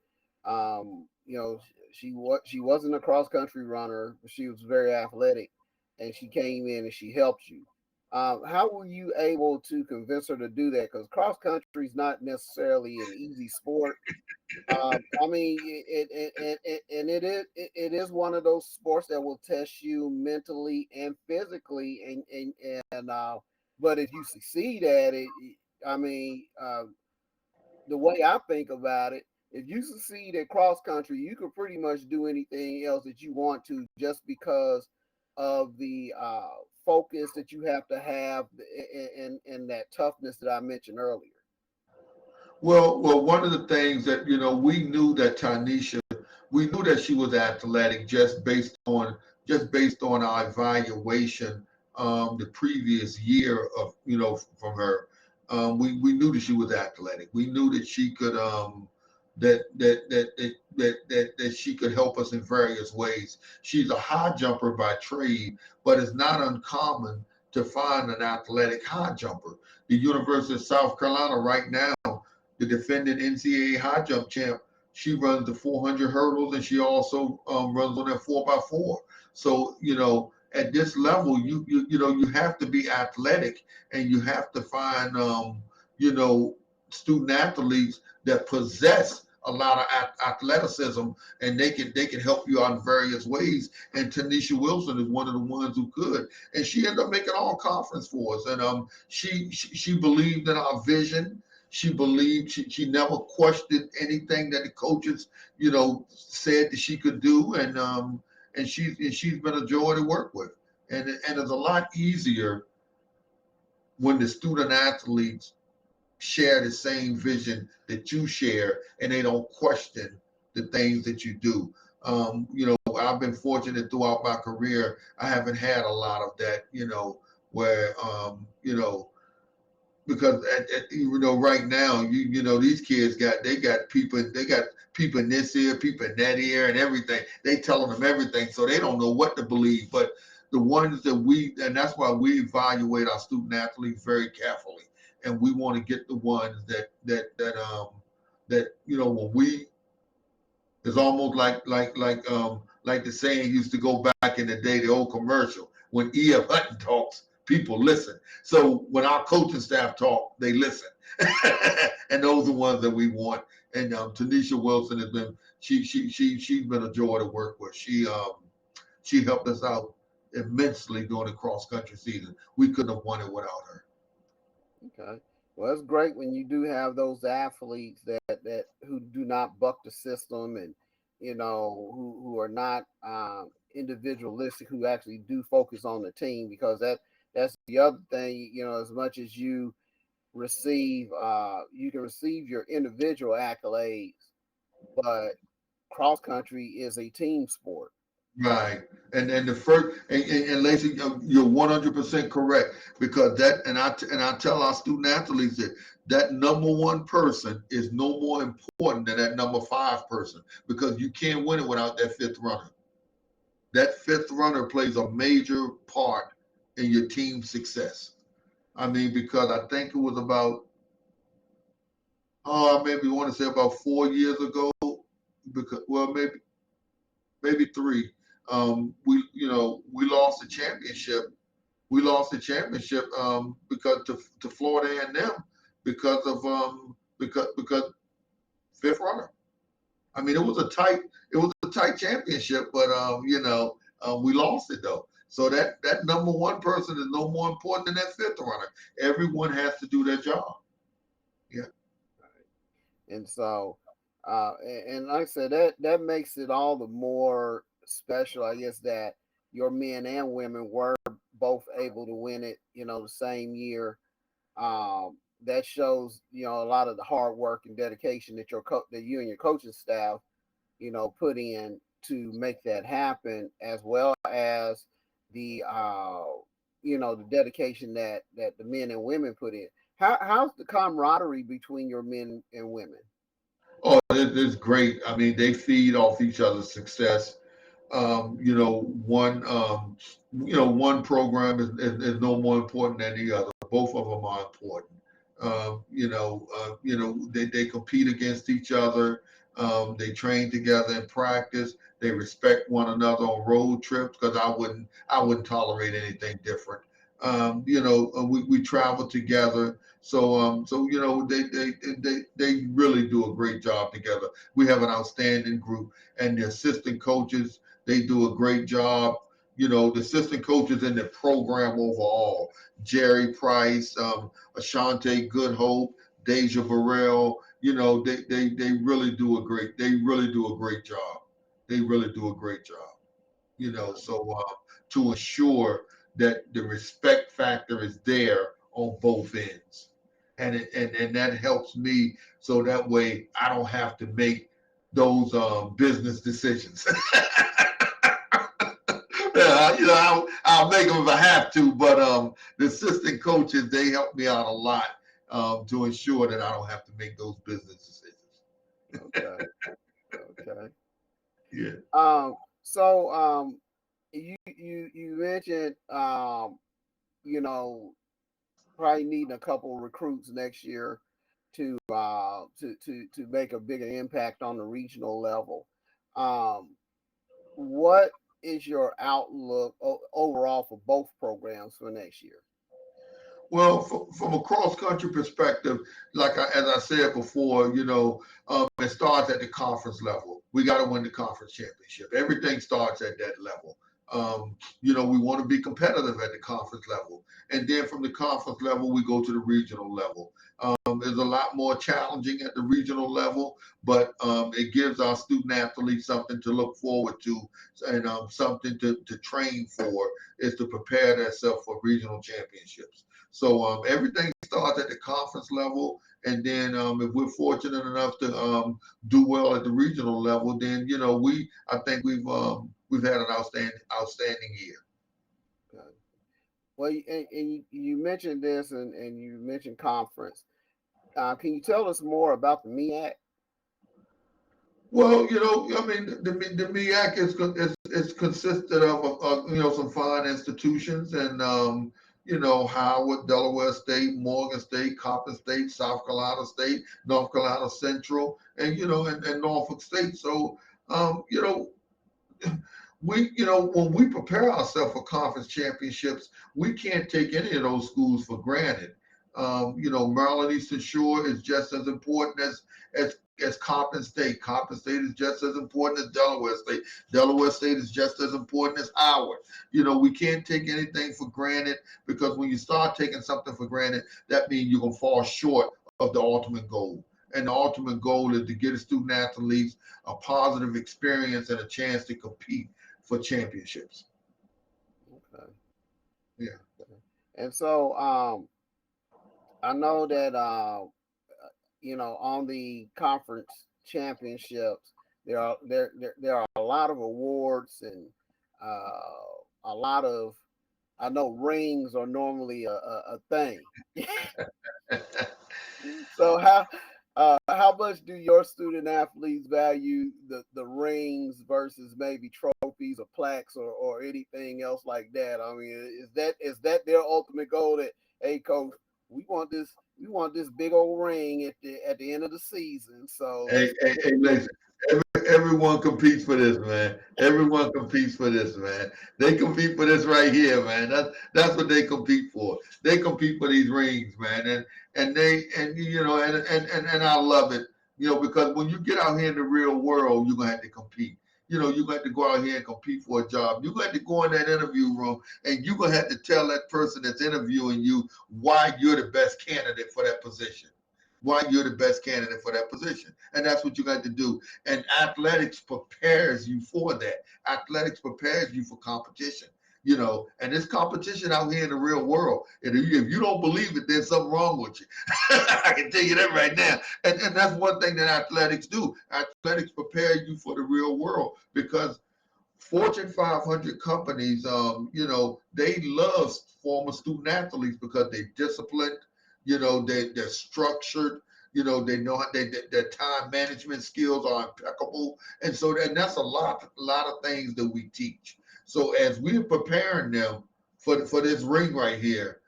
She wasn't a cross country runner, but she was very athletic, and she came in and she helped you. How were you able to convince her to do that? Because cross country is not necessarily an easy sport. I mean, it is one of those sports that will test you mentally and physically, and but if you succeed at it, I mean, the way I think about it, if you succeed at cross country, you can pretty much do anything else that you want to, just because of the focus that you have to have and that toughness that I mentioned earlier. Well, one of the things that we knew that we knew that she was athletic just based on our evaluation the previous year of from her. We knew that she was athletic. We knew that she could that she could help us in various ways. She's a high jumper by trade, but it's not uncommon to find an athletic high jumper. The University of South Carolina right now, the defending Ncaa high jump champ, she runs the 400 hurdles, and she also runs on that 4x4. So at this level, you have to be athletic, and you have to find student athletes that possess a lot of athleticism, and they can help you out in various ways. And Tanisha Wilson is one of the ones who could, and she ended up making all conference for us. And she believed in our vision. She believed, she never questioned anything that the coaches said that she could do, and she's been a joy to work with. And it's a lot easier when the student athletes share the same vision that you share, and they don't question the things that you do. I've been fortunate throughout my career. I haven't had a lot of that, where because right now these kids got people in this ear, people in that ear, and everything. They telling them everything, so they don't know what to believe. But the ones and that's why we evaluate our student athletes very carefully, and we want to get the ones that when we, it's almost like the saying used to go back in the day, the old commercial, when E.F. Hutton talks, people listen. So when our coaching staff talk, they listen. And those are the ones that we want. And Tanisha Wilson has been, she's been a joy to work with. She helped us out immensely during the cross country season. We couldn't have won it without her. Okay. Well, it's great when you do have those athletes that who do not buck the system, and who are not individualistic, who actually do focus on the team, because that's the other thing. As much as you can receive your individual accolades, but cross country is a team sport. Right. And the first, and Lacy, you're 100% correct, because that, and I tell our student athletes that number one person is no more important than that number 5 person, because you can't win it without that 5th runner. That 5th runner plays a major part in your team's success. I mean, because I think it was about, maybe want to say about 4 years ago, because, well, maybe 3. We lost the championship. We lost the championship because to Florida A&M because of because 5th runner. I mean, it was a tight championship, but we lost it though. So that number one person is no more important than that fifth runner. Everyone has to do their job. Yeah. And so, and like I said, that makes it all the more special, I guess, that your men and women were both able to win it, the same year. That shows, a lot of the hard work and dedication that that you and your coaching staff, put in to make that happen, as well as the, the dedication that the men and women put in. How's the camaraderie between your men and women? Oh, it's great. I mean, they feed off each other's success. One program is no more important than the other. Both of them are important. They compete against each other. They train together in practice. They respect one another on road trips because I wouldn't tolerate anything different. We travel together. So they really do a great job together. We have an outstanding group, and the assistant coaches, they do a great job. The assistant coaches in the program overall, Jerry Price, Ashante Goodhope, Deja Burrell, they really do a great job. They really do a great job. To ensure that the respect factor is there on both ends. And that helps me so that way I don't have to make those business decisions. I'll make them if I have to, but the assistant coaches, they help me out a lot to ensure that I don't have to make those business decisions. Okay. Okay. Yeah. So you mentioned you know probably needing a couple of recruits next year to make a bigger impact on the regional level. Um, what is your outlook overall for both programs for next year? Well, from a cross country perspective, as I said before, it starts at the conference level. We got to win the conference championship. Everything starts at that level. We want to be competitive at the conference level, and then from the conference level, we go to the regional level. There's a lot more challenging at the regional level, but it gives our student athletes something to look forward to and something to train for, is to prepare themselves for regional championships. So everything starts at the conference level, and then if we're fortunate enough to do well at the regional level, then I think we've had an outstanding year. Okay. Well, and you mentioned this, and you mentioned conference. Can you tell us more about the Ncaa? Well, I mean, the MEAC is consisted of some fine institutions, and Howard, Delaware State, Morgan State, Coppin State, South Carolina State, North Carolina Central, and Norfolk State. So you know when we prepare ourselves for conference championships, we can't take any of those schools for granted. Maryland Eastern Shore is just as important as Coppin State. Coppin State is just as important as Delaware State. Delaware State is just as important as Howard. We can't take anything for granted, because when you start taking something for granted, that means you're gonna fall short of the ultimate goal. And the ultimate goal is to get the student athletes a positive experience and a chance to compete for championships. Okay. Yeah. And so I know that on the conference championships there are a lot of awards and a lot of, I know rings are normally a thing. So how much do your student athletes value the rings versus maybe trophies or plaques or anything else like that? I mean, is that their ultimate goal, that, hey coach, we want this big old ring at the end of the season? So Hey, listen. Everyone competes for this, man. Everyone competes for this, man. They compete for this right here, man. That's what they compete for. They compete for these rings, man, and I love it, because when you get out here in the real world, you're gonna have to compete. you're going to go out here and compete for a job. You're going to go in that interview room and you're going to have to tell that person that's interviewing you why you're the best candidate for that position. Why you're the best candidate for that position. And that's what you got to do. And athletics prepares you for that. Athletics prepares you for competition. And this competition out here in the real world. And if you don't believe it, there's something wrong with you. I can tell you that right now. And that's one thing that athletics do. Athletics prepare you for the real world because Fortune 500 companies, they love former student athletes because they're disciplined, they're structured, they know their time management skills are impeccable. And so that's a lot of things that we teach. So as we're preparing them for this ring right here,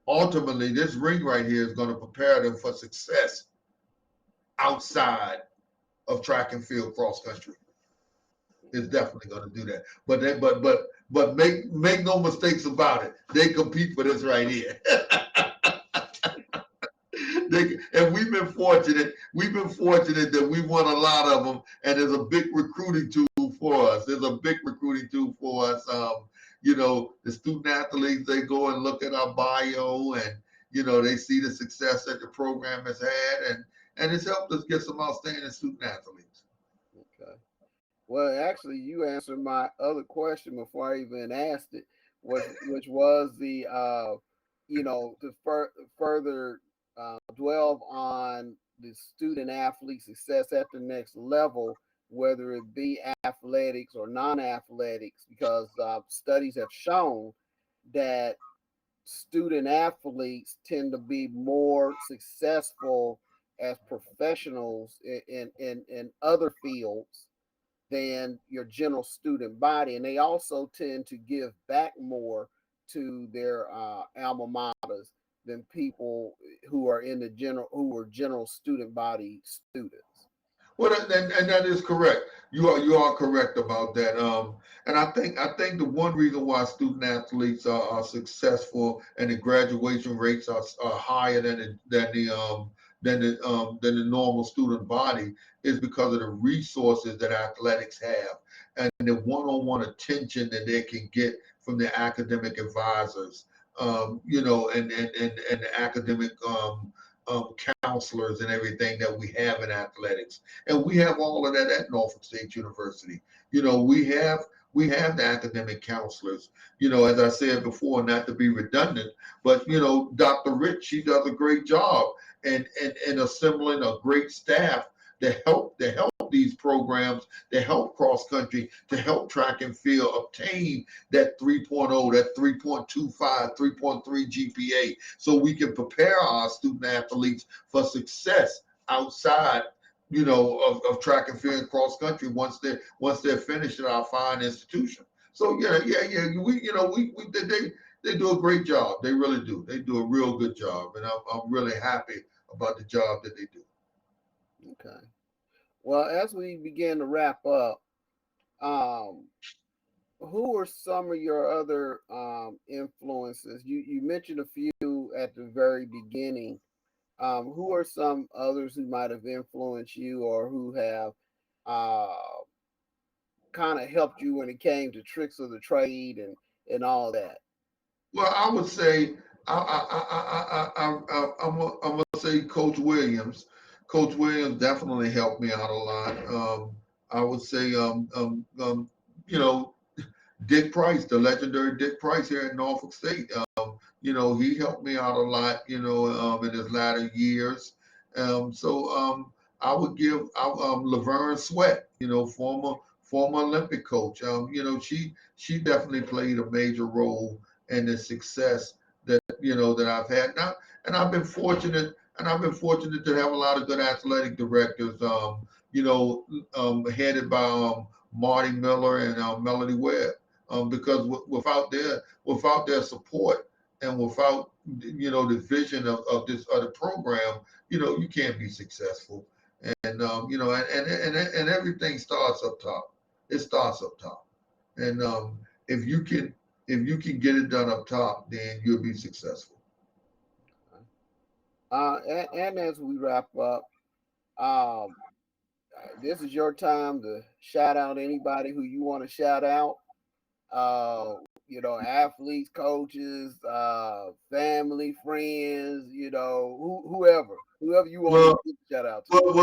ultimately this ring right here is going to prepare them for success outside of track and field cross country. It's definitely going to do that. But make no mistakes about it. They compete for this right here. And we've been fortunate. We've been fortunate that we won a lot of them, and there's a big recruiting tool for us. There's a big recruiting tool for us. The student athletes, they go and look at our bio, and they see the success that the program has had, and it's helped us get some outstanding student athletes. Okay. Well, actually, you answered my other question before I even asked it, which was the to further dwell on the student athlete success at the next level, whether it be athletics or non-athletics, because studies have shown that student athletes tend to be more successful as professionals in other fields than your general student body, and they also tend to give back more to their alma maters than people who are general student body students. Well, and that is correct. You are correct about that. And I think the one reason why student athletes are successful and the graduation rates are higher than the normal student body is because of the resources that athletics have and the one-on-one attention that they can get from their academic advisors, and the academic counselors and everything that we have in athletics. And we have all of that at Norfolk State University. We have the academic counselors, as I said before, not to be redundant, but Dr. Rich, she does a great job in assembling a great staff to help these programs, to help cross country, to help track and field obtain that 3.0, that 3.25, 3.3 GPA, so we can prepare our student athletes for success outside, of track and field and cross country once they're finished at our fine institution. So they do a great job. They really do. They do a real good job, and I'm really happy about the job that they do. Okay. Well, as we begin to wrap up, who are some of your other influences? You mentioned a few at the very beginning. Who are some others who might have influenced you or who have kind of helped you when it came to tricks of the trade and all that? Well, I would say I'm gonna say Coach Williams. Coach Williams definitely helped me out a lot. I would say you know Dick Price, the legendary Dick Price here in Norfolk State. He helped me out a lot. In his latter years. I would give Laverne Sweat. Former Olympic coach. She definitely played a major role in the success that I've had now, and I've been fortunate. And I've been fortunate to have a lot of good athletic directors. Headed by Marty Miller and Melody Webb. Because without their support and without the vision of this other program, you can't be successful. And and everything starts up top. It starts up top. And if you can get it done up top, then you'll be successful. And as we wrap up, um, This is your time to shout out anybody who you want to shout out. Uh, athletes, coaches, family, friends, whoever you want Well, to shout out to. well,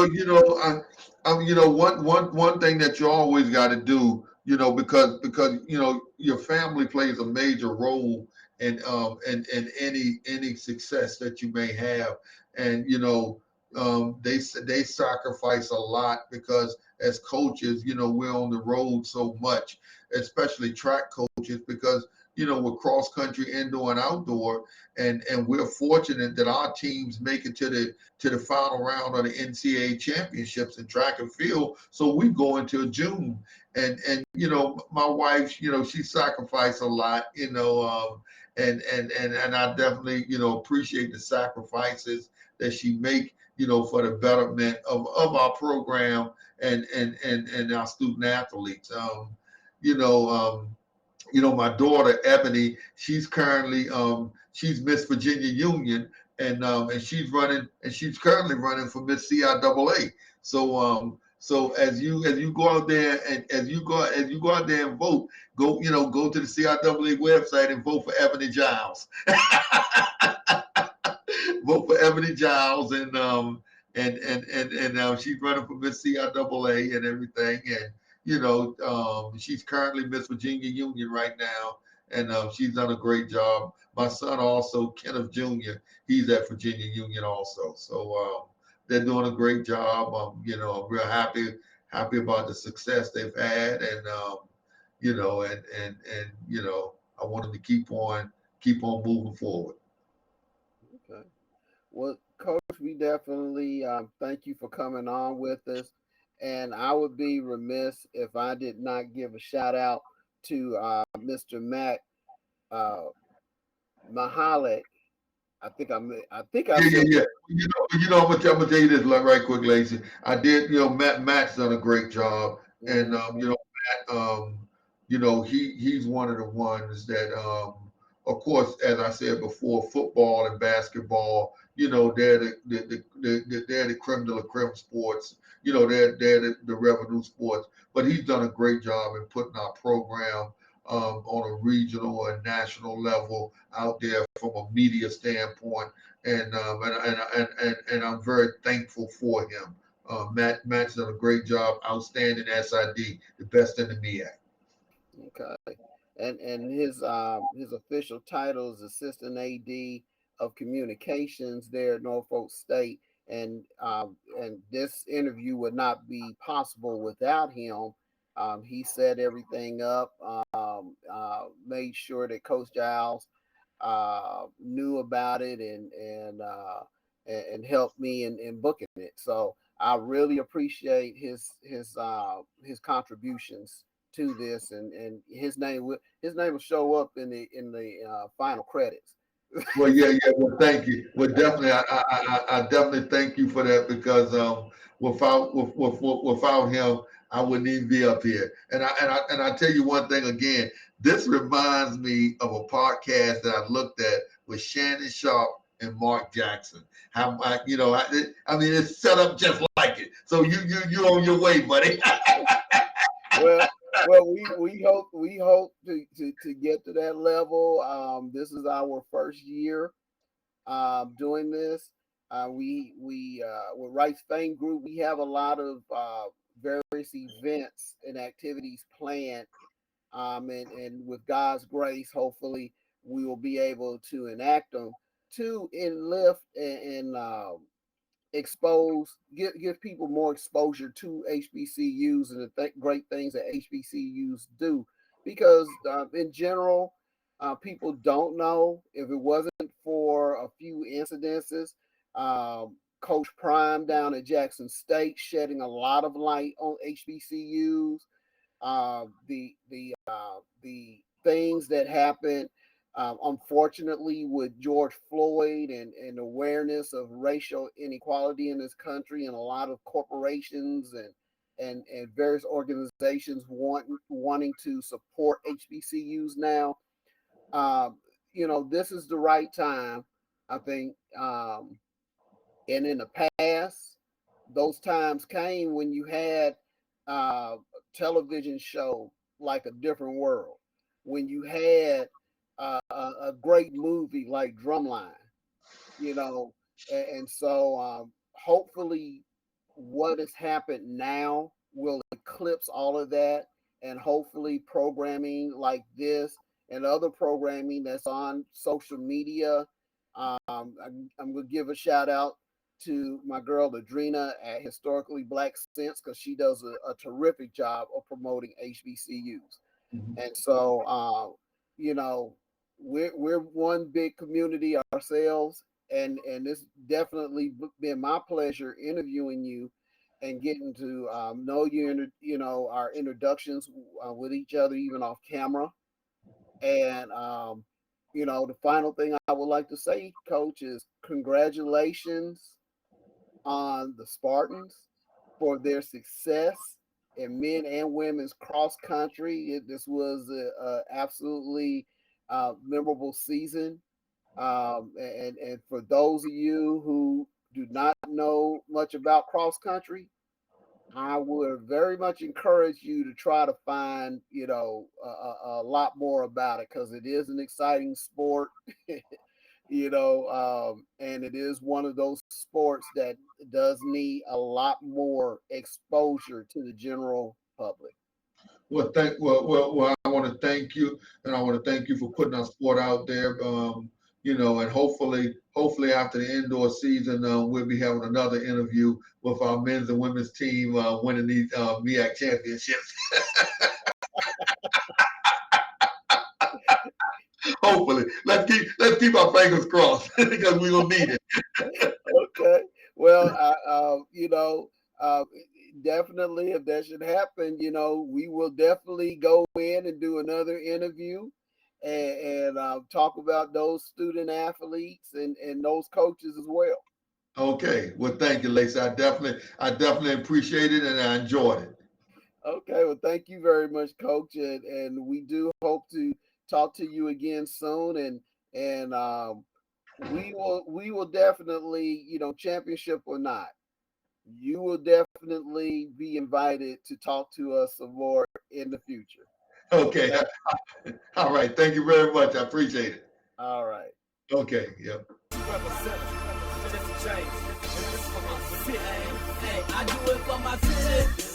one thing that you always got to do, because your family plays a major role in any success that you may have, and they sacrifice a lot because as coaches, we're on the road so much, especially track coaches, because we're cross country, indoor and outdoor, and we're fortunate that our teams make it to the final round of the Ncaa championships in track and field. So we go into June, and my wife, she sacrificed a lot, and I definitely appreciate the sacrifices that she make, for the betterment of our program and our student athletes. You know, my daughter Ebony, she's Miss Virginia Union, and she's currently running for Miss CIAA. So as you go out there and as you go out there and vote, go to the CIAA website and vote for Ebony Giles. Vote for Ebony Giles, and she's running for Miss CIAA and everything, and she's currently Miss Virginia Union right now, and she's done a great job. My son also, Kenneth Jr., he's at Virginia Union also, so they're doing a great job. I'm real happy about the success they've had, and I want them to keep on moving forward. Okay. Well, Coach, we definitely thank you for coming on with us. And I would be remiss if I did not give a shout out to Mr. Matt uh, Mahalik. I think I Yeah, yeah, said yeah. I'm gonna tell you this right quick, Lacy. I did, Matt's done a great job, and mhm, Matt, he's one of the ones that, of course, as I said before, football and basketball, they're they're the creme de la creme sports. They're the revenue sports. But he's done a great job in putting our program on a regional and national level out there from a media standpoint, and I'm very thankful for him. Matt's done a great job, outstanding SID, the best in the MEAC. okay. And his official title is Assistant AD of Communications there at Norfolk State. And this interview would not be possible without him. He set everything up, made sure that Coach Giles knew about it and helped me in booking it. So I really appreciate his contributions to this, and his name will show up in the final credits. Well, yeah, yeah. Well, thank you. Well, definitely, I definitely thank you for that, because without him, I wouldn't even be up here. And I tell you one thing again. This reminds me of a podcast that I looked at with Shannon Sharp and Mark Jackson. How I mean, it's set up just like it. So you on your way, buddy. well, well, we hope to get to that level. This is our first year doing this. We with Rice Fame Group, we have a lot of various events and activities planned. And with God's grace, hopefully, we will be able to enact them to enlift and give people more exposure to HBCUs and the great things that HBCUs do. Because in general, people don't know. If it wasn't for a few incidences, Coach Prime down at Jackson State shedding a lot of light on HBCUs, the things that happened, unfortunately, with George Floyd and awareness of racial inequality in this country, and a lot of corporations and various organizations wanting to support HBCUs now. This is the right time, I think. And in the past, those times came when you had a television show like A Different World, when you had a great movie like Drumline, you know, and so hopefully what has happened now will eclipse all of that, and hopefully programming like this and other programming that's on social media. I'm going to give a shout out to my girl Adrena at Historically Black Sense, because she does a terrific job of promoting HBCUs. Mhm. And so, you know, we're one big community ourselves, and it's definitely been my pleasure interviewing you and getting to know you, you know, our introductions with each other, even off camera. And you know, the final thing I would like to say, Coach, is congratulations on the Spartans for their success in men and women's cross country. This was a absolutely memorable season. And for those of you who do not know much about cross country, I would very much encourage you to try to find, you know, a lot more about it, because it is an exciting sport. You know, and it is one of those sports that does need a lot more exposure to the general public. Well, I want to thank you, and I want to thank you for putting our sport out there. You know, and hopefully after the indoor season, we'll be having another interview with our men's and women's team winning these MEAC championships. Hopefully, let's keep our fingers crossed because we're gonna need it. Okay. Well, you know, uh, definitely, if that should happen, you know, we will definitely go in and do another interview and talk about those student athletes and those coaches as well. Okay. Well, thank you, Lacy. I definitely appreciate it and I enjoyed it. Okay. Well, thank you very much, Coach, and we do hope to talk to you again soon, and we will definitely, you know, championship or not, you will definitely be invited to talk to us some more in the future. Okay. Okay. All right. Thank you very much. I appreciate it. All right. Okay. Yep. Represent. Just change. And this is for my city. Hey, I do it for my city.